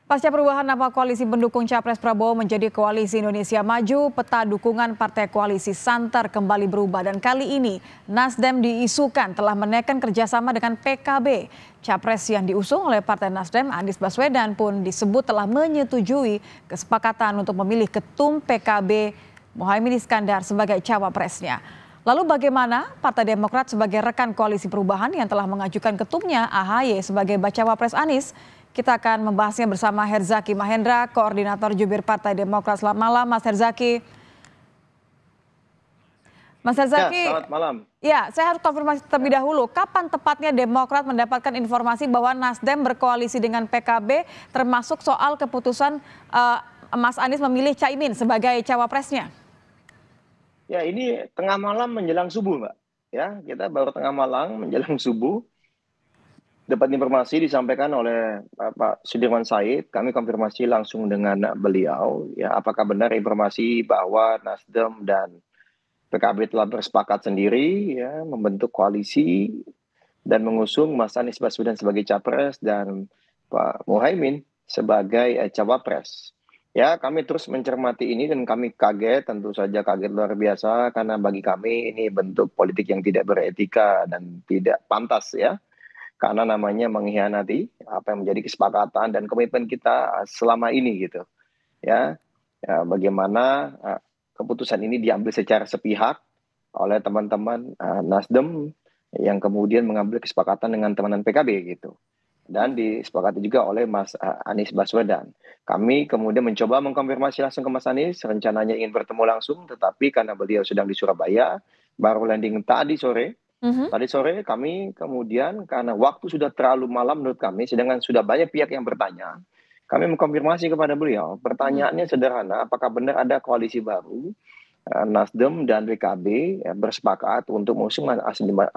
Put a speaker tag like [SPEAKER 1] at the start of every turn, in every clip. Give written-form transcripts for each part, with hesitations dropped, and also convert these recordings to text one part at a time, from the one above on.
[SPEAKER 1] Pasca perubahan nama koalisi pendukung Capres Prabowo menjadi Koalisi Indonesia Maju, peta dukungan partai koalisi santer kembali berubah dan kali ini Nasdem diisukan telah menekan kerjasama dengan PKB. Capres yang diusung oleh Partai Nasdem, Anies Baswedan pun disebut telah menyetujui kesepakatan untuk memilih ketum PKB Muhaimin Iskandar sebagai cawapresnya. Lalu bagaimana Partai Demokrat sebagai rekan koalisi perubahan yang telah mengajukan ketumnya AHY sebagai bacawa pres Anies? Kita akan membahasnya bersama Herzaki Mahendra, Koordinator Jubir Partai Demokrat. Selamat malam, Mas Herzaki. Mas Herzaki,
[SPEAKER 2] Ya, selamat malam.
[SPEAKER 1] Ya, saya harus konfirmasi terlebih dahulu. Kapan tepatnya Demokrat mendapatkan informasi bahwa Nasdem berkoalisi dengan PKB, termasuk soal keputusan Mas Anies memilih Caimin sebagai cawapresnya?
[SPEAKER 2] Ya, ini tengah malam menjelang subuh, Mbak. Ya, kita baru tengah malam menjelang subuh. Dapat informasi disampaikan oleh Pak Sudirman Said, kami konfirmasi langsung dengan beliau, ya apakah benar informasi bahwa Nasdem dan PKB telah bersepakat sendiri, ya membentuk koalisi dan mengusung Mas Anies Baswedan sebagai capres dan Pak Muhaimin sebagai cawapres. Ya, kami terus mencermati ini dan kami kaget, tentu saja kaget luar biasa karena bagi kami ini bentuk politik yang tidak beretika dan tidak pantas ya. Karena namanya mengkhianati apa yang menjadi kesepakatan dan komitmen kita selama ini gitu ya, bagaimana keputusan ini diambil secara sepihak oleh teman-teman Nasdem yang kemudian mengambil kesepakatan dengan teman-teman PKB gitu dan disepakati juga oleh Mas Anies Baswedan. Kami kemudian mencoba mengkonfirmasi langsung ke Mas Anies, rencananya ingin bertemu langsung, tetapi karena beliau sedang di Surabaya, baru landing tadi sore. Tadi sore kami kemudian karena waktu sudah terlalu malam menurut kami, sedangkan sudah banyak pihak yang bertanya, kami mengkonfirmasi kepada beliau. Pertanyaannya sederhana, apakah benar ada koalisi baru Nasdem dan PKB bersepakat untuk mengusung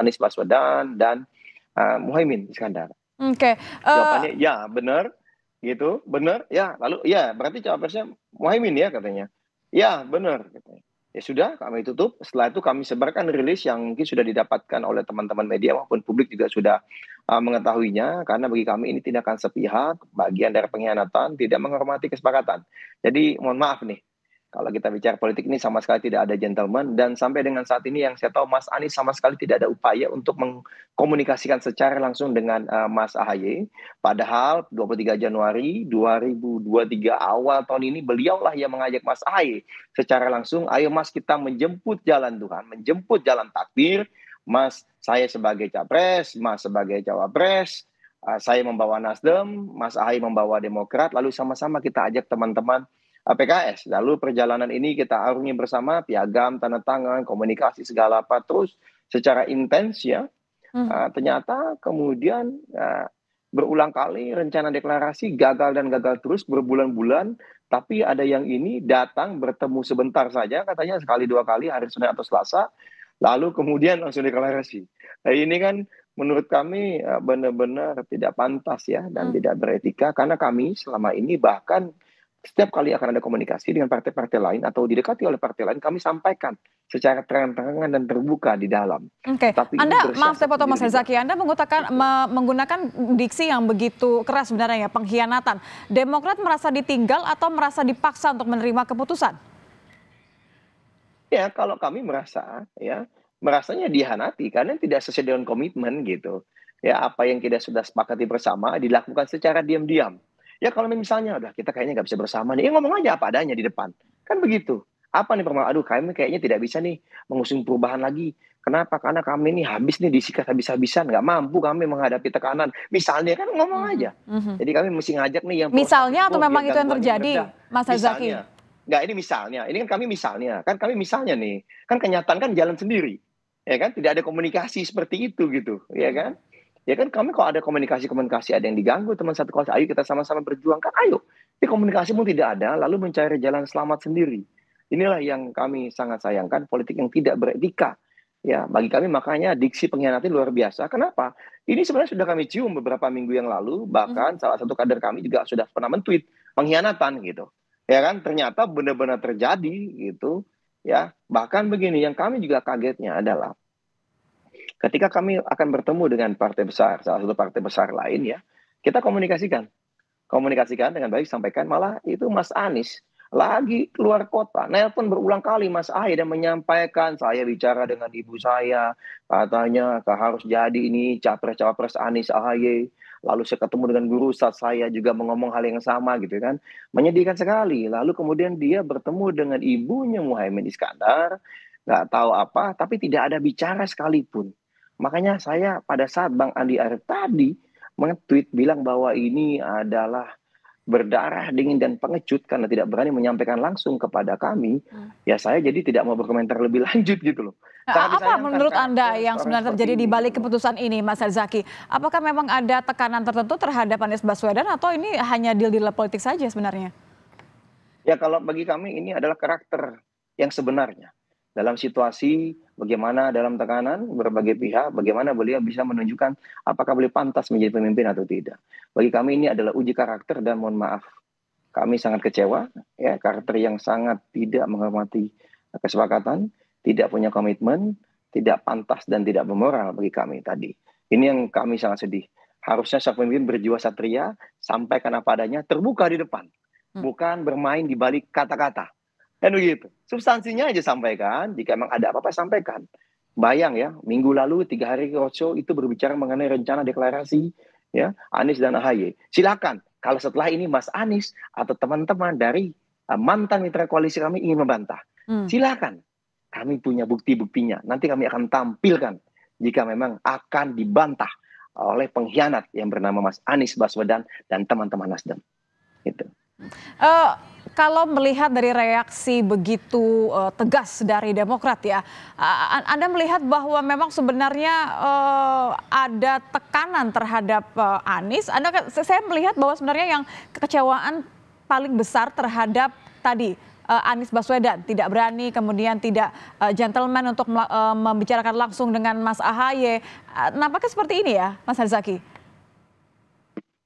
[SPEAKER 2] Anies Baswedan dan Muhaimin Iskandar?
[SPEAKER 1] Oke.
[SPEAKER 2] Jawabannya ya benar, gitu, benar, ya lalu ya berarti cawapresnya Muhaimin ya katanya. Ya benar, katanya. Ya sudah, kami tutup. Setelah itu kami sebarkan rilis yang mungkin sudah didapatkan oleh teman-teman media maupun publik juga sudah mengetahuinya. Karena bagi kami ini tindakan sepihak, bagian dari pengkhianatan, tidak menghormati kesepakatan. Jadi mohon maaf nih, kalau kita bicara politik ini sama sekali tidak ada gentleman. Dan sampai dengan saat ini yang saya tahu Mas Anies sama sekali tidak ada upaya untuk mengkomunikasikan secara langsung dengan Mas AHY. Padahal 23 Januari 2023 awal tahun ini beliaulah yang mengajak Mas AHY secara langsung, ayo Mas kita menjemput jalan Tuhan, menjemput jalan takdir. Mas, saya sebagai capres, Mas sebagai cawapres, saya membawa Nasdem, Mas AHY membawa Demokrat, lalu sama-sama kita ajak teman-teman PKS. Lalu perjalanan ini kita arungi bersama, piagam, tanda tangan, komunikasi segala apa terus secara intens ya. Ternyata kemudian berulang kali rencana deklarasi gagal dan gagal terus berbulan-bulan, tapi ada yang ini datang bertemu sebentar saja katanya sekali dua kali hari Senin atau Selasa, lalu kemudian langsung deklarasi. Nah, ini kan menurut kami benar-benar tidak pantas ya dan tidak beretika karena kami selama ini bahkan setiap kali akan ada komunikasi dengan partai-partai lain atau didekati oleh partai lain, kami sampaikan secara terang-terangan dan terbuka di dalam.
[SPEAKER 1] Oke,
[SPEAKER 2] Tapi
[SPEAKER 1] maaf saya potong Mas Herzaki, Anda menggunakan diksi yang begitu keras sebenarnya ya, pengkhianatan. Demokrat merasa ditinggal atau merasa dipaksa untuk menerima keputusan?
[SPEAKER 2] Ya, kalau kami merasa ya, merasanya dihianati karena tidak sesuai dengan komitmen gitu. Ya, apa yang kita sudah sepakati bersama dilakukan secara diam-diam. Ya kalau misalnya udah kita kayaknya nggak bisa bersama nih, ngomong aja apa adanya di depan. Kan begitu. Apa nih permasalahan? Aduh, kami kayaknya tidak bisa nih mengusung perubahan lagi. Kenapa? Karena kami nih habis nih disikat habis-habisan, nggak mampu kami menghadapi tekanan. Misalnya kan ngomong aja. Jadi kami mesti ngajak nih yang
[SPEAKER 1] Misalnya atau memang itu yang
[SPEAKER 2] gangguannya
[SPEAKER 1] terjadi,
[SPEAKER 2] meredah.
[SPEAKER 1] Mas Herzaki?
[SPEAKER 2] Misalnya, nggak ini misalnya, ini kan kami misalnya nih, kan kenyataan kan jalan sendiri, ya kan? Tidak ada komunikasi seperti itu gitu, ya kan? Ya kan kami kalau ada komunikasi ada yang diganggu teman satu kelas, ayo kita sama-sama berjuang kan, ayo. Tapi komunikasi pun tidak ada, lalu mencari jalan selamat sendiri. Inilah yang kami sangat sayangkan, politik yang tidak beretika. Ya, bagi kami makanya diksi pengkhianatan luar biasa. Kenapa? Ini sebenarnya sudah kami cium beberapa minggu yang lalu, bahkan salah satu kader kami juga sudah pernah men-tweet pengkhianatan gitu. Ya kan, ternyata benar-benar terjadi gitu. Ya, bahkan begini, yang kami juga kagetnya adalah ketika kami akan bertemu dengan partai besar, salah satu partai besar lain ya, kita komunikasikan. komunikasikan dengan baik, sampaikan, malah itu Mas Anies lagi keluar kota, nelpon berulang kali Mas Ahy dan menyampaikan, "Saya bicara dengan ibu saya, katanya harus jadi ini capres-cawapres Anies Ahy." Lalu saya ketemu dengan guru ustadz saya juga ngomong hal yang sama gitu kan. Menyedihkan sekali. Lalu kemudian dia bertemu dengan ibunya Muhaimin Iskandar, nggak tahu apa, tapi tidak ada bicara sekalipun. Makanya saya pada saat Bang Andi Arief tadi nge-tweet bilang bahwa ini adalah berdarah dingin dan pengecut karena tidak berani menyampaikan langsung kepada kami, ya saya jadi tidak mau berkomentar lebih lanjut gitu loh. Sangat
[SPEAKER 1] Apa
[SPEAKER 2] disayangkan
[SPEAKER 1] menurut Anda
[SPEAKER 2] karakter
[SPEAKER 1] yang
[SPEAKER 2] seorang
[SPEAKER 1] sebenarnya
[SPEAKER 2] seperti
[SPEAKER 1] terjadi di
[SPEAKER 2] ini
[SPEAKER 1] balik
[SPEAKER 2] gitu loh.
[SPEAKER 1] keputusan ini, Mas Herzaki? Apakah memang ada tekanan tertentu terhadap Anies Baswedan atau ini hanya deal-deal politik saja sebenarnya?
[SPEAKER 2] Ya kalau bagi kami ini adalah karakter yang sebenarnya. Dalam situasi bagaimana dalam tekanan berbagai pihak, bagaimana beliau bisa menunjukkan apakah beliau pantas menjadi pemimpin atau tidak. Bagi kami ini adalah uji karakter dan mohon maaf, kami sangat kecewa, ya karakter yang sangat tidak menghormati kesepakatan, tidak punya komitmen, tidak pantas dan tidak bermoral bagi kami tadi. Ini yang kami sangat sedih. Harusnya sang pemimpin berjiwa satria, sampaikan apa adanya, terbuka di depan, bukan bermain di balik kata-kata. Kan begitu. Substansinya aja sampaikan, jika memang ada apa-apa sampaikan. Bayang ya, minggu lalu 3 hari roadshow itu berbicara mengenai rencana deklarasi ya Anies dan AHY. Silakan kalau setelah ini Mas Anies atau teman-teman dari mantan mitra koalisi kami ingin membantah. Silakan. Kami punya bukti-buktinya. Nanti kami akan tampilkan jika memang akan dibantah oleh pengkhianat yang bernama Mas Anies Baswedan dan teman-teman Nasdem. Gitu.
[SPEAKER 1] Eh, Kalau melihat dari reaksi begitu tegas dari Demokrat ya, Anda melihat bahwa memang sebenarnya ada tekanan terhadap Anies. Saya melihat bahwa sebenarnya yang kekecewaan paling besar terhadap tadi Anies Baswedan tidak berani, kemudian tidak gentleman untuk membicarakan langsung dengan Mas AHY. Nampaknya seperti ini ya, Mas Herzaki?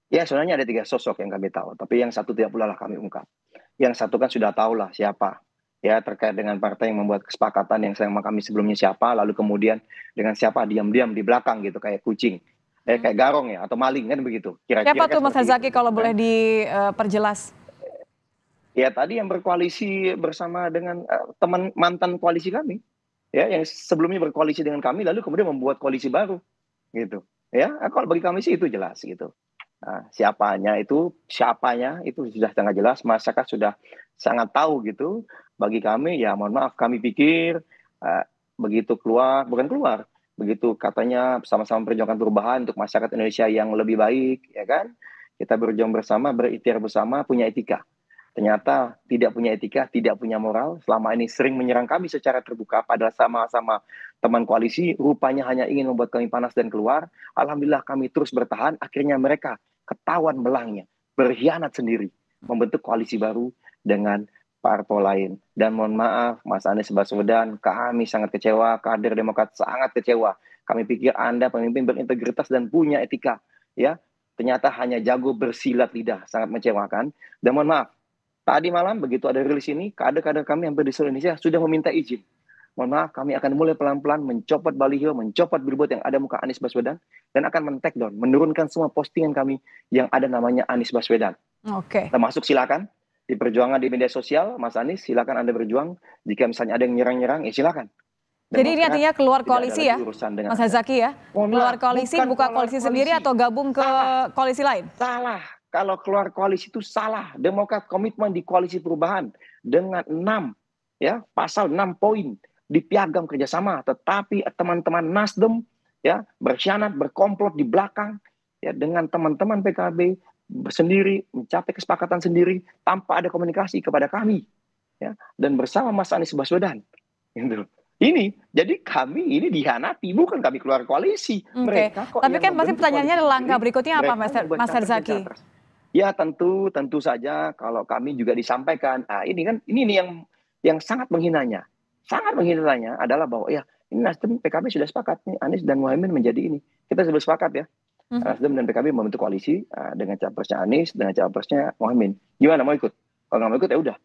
[SPEAKER 2] Ya, sebenarnya ada 3 sosok yang kami tahu, tapi yang satu tidak pula lah kami ungkap. Yang satu kan sudah tahu lah siapa, ya terkait dengan partai yang membuat kesepakatan yang sama kami sebelumnya siapa, lalu kemudian dengan siapa diam-diam di belakang gitu kayak kucing, kayak garong ya atau maling kan begitu. Kira-kira
[SPEAKER 1] Siapa
[SPEAKER 2] kan
[SPEAKER 1] tuh Mas
[SPEAKER 2] seperti
[SPEAKER 1] Herzaki
[SPEAKER 2] itu.
[SPEAKER 1] kalau
[SPEAKER 2] Gitu,
[SPEAKER 1] boleh
[SPEAKER 2] kan.
[SPEAKER 1] diperjelas?
[SPEAKER 2] Ya tadi yang berkoalisi bersama dengan teman mantan koalisi kami, ya yang sebelumnya berkoalisi dengan kami, lalu kemudian membuat koalisi baru, gitu. Ya, kalau bagi kami sih itu jelas gitu. Nah, siapanya itu sudah sangat jelas, masyarakat sudah sangat tahu gitu. Bagi kami ya mohon maaf kami pikir begitu keluar, bukan keluar, begitu katanya sama-sama memperjuangkan perubahan untuk masyarakat Indonesia yang lebih baik, ya kan? Kita berjuang bersama, berikhtiar bersama, punya etika. Ternyata tidak punya etika, tidak punya moral, selama ini sering menyerang kami secara terbuka, padahal sama-sama teman koalisi, rupanya hanya ingin membuat kami panas dan keluar. Alhamdulillah kami terus bertahan, akhirnya mereka ketahuan belangnya, berkhianat sendiri, membentuk koalisi baru dengan parpol lain. Dan mohon maaf, Mas Anies Baswedan, kami sangat kecewa, kader Demokrat sangat kecewa. Kami pikir Anda pemimpin berintegritas dan punya etika, ya. Ternyata hanya jago bersilat lidah, sangat mengecewakan. Dan mohon maaf, tadi malam begitu ada rilis ini, kader-kader kami hampir di seluruh Indonesia sudah meminta izin. Mohon maaf, kami akan mulai pelan-pelan mencopot baliho, mencopot billboard yang ada muka Anies Baswedan, dan akan men-take down, menurunkan semua postingan kami yang ada namanya Anies Baswedan.
[SPEAKER 1] Oke.
[SPEAKER 2] Termasuk silakan di perjuangan di media sosial, Mas Anies, silakan Anda berjuang. Jika misalnya ada yang nyerang-nyerang, ya silakan.
[SPEAKER 1] Jadi ini
[SPEAKER 2] Demokrat
[SPEAKER 1] artinya keluar
[SPEAKER 2] tidak ada
[SPEAKER 1] koalisi
[SPEAKER 2] lagi
[SPEAKER 1] ya,
[SPEAKER 2] urusan dengan
[SPEAKER 1] Mas
[SPEAKER 2] Anda.
[SPEAKER 1] Herzaki ya?
[SPEAKER 2] Mohon
[SPEAKER 1] Keluar
[SPEAKER 2] maaf,
[SPEAKER 1] koalisi,
[SPEAKER 2] bukan
[SPEAKER 1] buka
[SPEAKER 2] keluar
[SPEAKER 1] koalisi sendiri
[SPEAKER 2] koalisi.
[SPEAKER 1] atau gabung ke
[SPEAKER 2] Salah.
[SPEAKER 1] koalisi lain?
[SPEAKER 2] Salah. Kalau keluar koalisi itu salah. Demokrat komitmen di koalisi perubahan dengan 6 ya pasal 6 poin di piagam kerjasama. Tetapi teman-teman Nasdem ya berkhianat, berkomplot di belakang ya dengan teman-teman PKB sendiri mencapai kesepakatan sendiri tanpa ada komunikasi kepada kami ya dan bersama Mas Anies Baswedan. Gitu. Ini jadi kami ini dihianati, bukan kami keluar koalisi.
[SPEAKER 1] Oke,
[SPEAKER 2] Mereka kok
[SPEAKER 1] tapi
[SPEAKER 2] yang
[SPEAKER 1] kan pasti
[SPEAKER 2] membentuk
[SPEAKER 1] pertanyaannya
[SPEAKER 2] koalisi
[SPEAKER 1] langkah
[SPEAKER 2] sendiri,
[SPEAKER 1] berikutnya apa,
[SPEAKER 2] mereka yang membuat
[SPEAKER 1] Mas
[SPEAKER 2] capres dan
[SPEAKER 1] Herzaki?
[SPEAKER 2] cawapres. Ya tentu saja kalau kami juga disampaikan. Nah, ini kan ini yang sangat menghinanya. Sangat menghinanya adalah bahwa ya ini Nasdem PKB sudah sepakat nih Anies dan Muhaimin menjadi ini. Kita sudah sepakat ya. Nasdem dan PKB membentuk koalisi dengan capresnya Anies dengan capresnya Muhaimin. Gimana mau ikut? Kalau nggak mau ikut ya udah.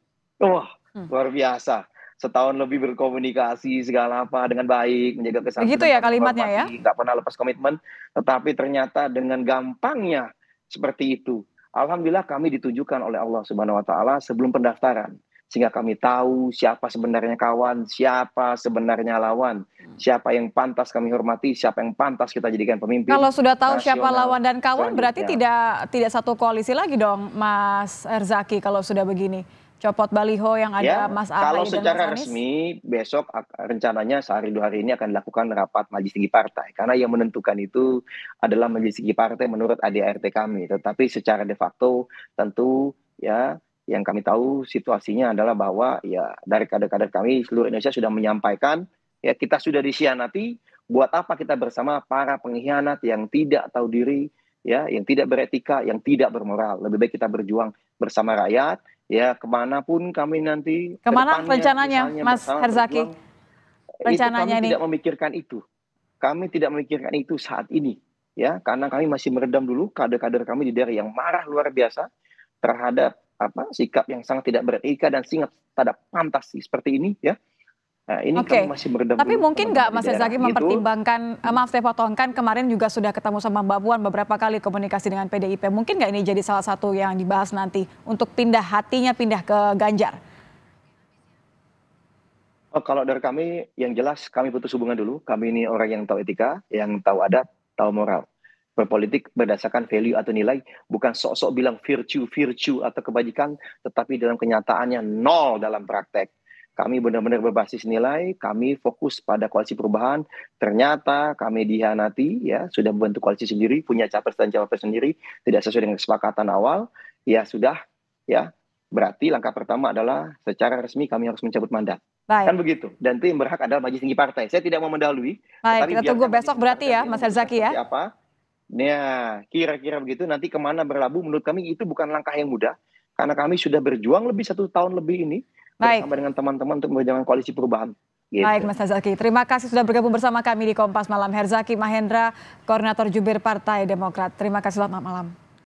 [SPEAKER 2] Wah, luar biasa. Setahun lebih berkomunikasi segala apa dengan baik, menjaga
[SPEAKER 1] Begitu
[SPEAKER 2] kesantunan,
[SPEAKER 1] ya
[SPEAKER 2] saling
[SPEAKER 1] kalimatnya ya?
[SPEAKER 2] menghormati, nggak pernah lepas komitmen. Tetapi ternyata dengan gampangnya seperti itu Alhamdulillah kami ditujukan oleh Allah Subhanahu wa taala sebelum pendaftaran. Sehingga kami tahu siapa sebenarnya kawan, siapa sebenarnya lawan, siapa yang pantas kami hormati, siapa yang pantas kita jadikan pemimpin
[SPEAKER 1] Kalau sudah tahu siapa
[SPEAKER 2] nasional
[SPEAKER 1] lawan dan kawan berarti
[SPEAKER 2] selanjutnya.
[SPEAKER 1] tidak satu koalisi lagi dong Mas Herzaki kalau sudah begini. Copot baliho yang ada
[SPEAKER 2] Ya,
[SPEAKER 1] Mas
[SPEAKER 2] kalau
[SPEAKER 1] Ahaye dan Mas
[SPEAKER 2] secara
[SPEAKER 1] Anies?
[SPEAKER 2] resmi besok rencananya sehari 2 hari ini akan dilakukan rapat majelis tinggi partai. Karena yang menentukan itu adalah majelis tinggi partai menurut ADART kami. Tetapi secara de facto tentu ya yang kami tahu situasinya adalah bahwa ya dari kader-kader kami seluruh Indonesia sudah menyampaikan ya kita sudah dikhianati, buat apa kita bersama para pengkhianat yang tidak tahu diri, ya, yang tidak beretika, yang tidak bermoral. Lebih baik kita berjuang bersama rakyat. Ya, kemanapun kami nanti ke
[SPEAKER 1] Kemana
[SPEAKER 2] depannya,
[SPEAKER 1] rencananya
[SPEAKER 2] misalnya
[SPEAKER 1] Mas
[SPEAKER 2] bersama
[SPEAKER 1] Herzaki?
[SPEAKER 2] berjuang, itu kami
[SPEAKER 1] Rencananya ini?
[SPEAKER 2] tidak memikirkan itu. Kami tidak memikirkan itu saat ini, ya, karena kami masih meredam dulu kader-kader kami di daerah yang marah luar biasa terhadap sikap yang sangat tidak beretika dan sangat tidak pantas seperti ini, ya. Nah, ini kami
[SPEAKER 1] Oke,
[SPEAKER 2] masih meredam
[SPEAKER 1] tapi
[SPEAKER 2] dulu
[SPEAKER 1] mungkin
[SPEAKER 2] teman-teman
[SPEAKER 1] nggak
[SPEAKER 2] di
[SPEAKER 1] Mas
[SPEAKER 2] daerah,
[SPEAKER 1] Herzaki
[SPEAKER 2] gitu.
[SPEAKER 1] mempertimbangkan, maaf saya potong, kan kemarin juga sudah ketemu sama Mbak Puan beberapa kali komunikasi dengan PDIP. Mungkin nggak ini jadi salah satu yang dibahas nanti untuk pindah hatinya pindah ke Ganjar?
[SPEAKER 2] Oh, kalau dari kami, yang jelas kami putus hubungan dulu. Kami ini orang yang tahu etika, yang tahu adat, tahu moral. Berpolitik berdasarkan value atau nilai, bukan sok-sok bilang virtue atau kebajikan, tetapi dalam kenyataannya nol dalam praktek. Kami benar-benar berbasis nilai, kami fokus pada koalisi perubahan. Ternyata kami dihianati, ya, sudah membentuk koalisi sendiri, punya capres dan cawapres sendiri, tidak sesuai dengan kesepakatan awal. Ya sudah, ya, berarti langkah pertama adalah secara resmi kami harus mencabut mandat.
[SPEAKER 1] Baik,
[SPEAKER 2] Kan begitu. Dan itu yang berhak adalah majelis tinggi partai. Saya tidak mau mendahului,
[SPEAKER 1] baik,
[SPEAKER 2] tetapi
[SPEAKER 1] kita tunggu
[SPEAKER 2] biarkan majelis
[SPEAKER 1] besok
[SPEAKER 2] tinggi
[SPEAKER 1] berarti
[SPEAKER 2] partai
[SPEAKER 1] ya
[SPEAKER 2] nanti
[SPEAKER 1] Mas
[SPEAKER 2] memutuskan
[SPEAKER 1] Herzaki ya?
[SPEAKER 2] seperti apa. Nah, kira-kira begitu. Nanti kemana berlabuh, menurut kami itu bukan langkah yang mudah. Karena kami sudah berjuang lebih 1 tahun lebih ini
[SPEAKER 1] Baik,
[SPEAKER 2] bersama dengan teman-teman untuk memperjuangkan koalisi perubahan.
[SPEAKER 1] baik
[SPEAKER 2] Gitu.
[SPEAKER 1] Mas Herzaki. Terima kasih sudah bergabung bersama kami di Kompas Malam. Herzaki Mahendra, Koordinator Jubir Partai Demokrat. Terima kasih, selamat malam.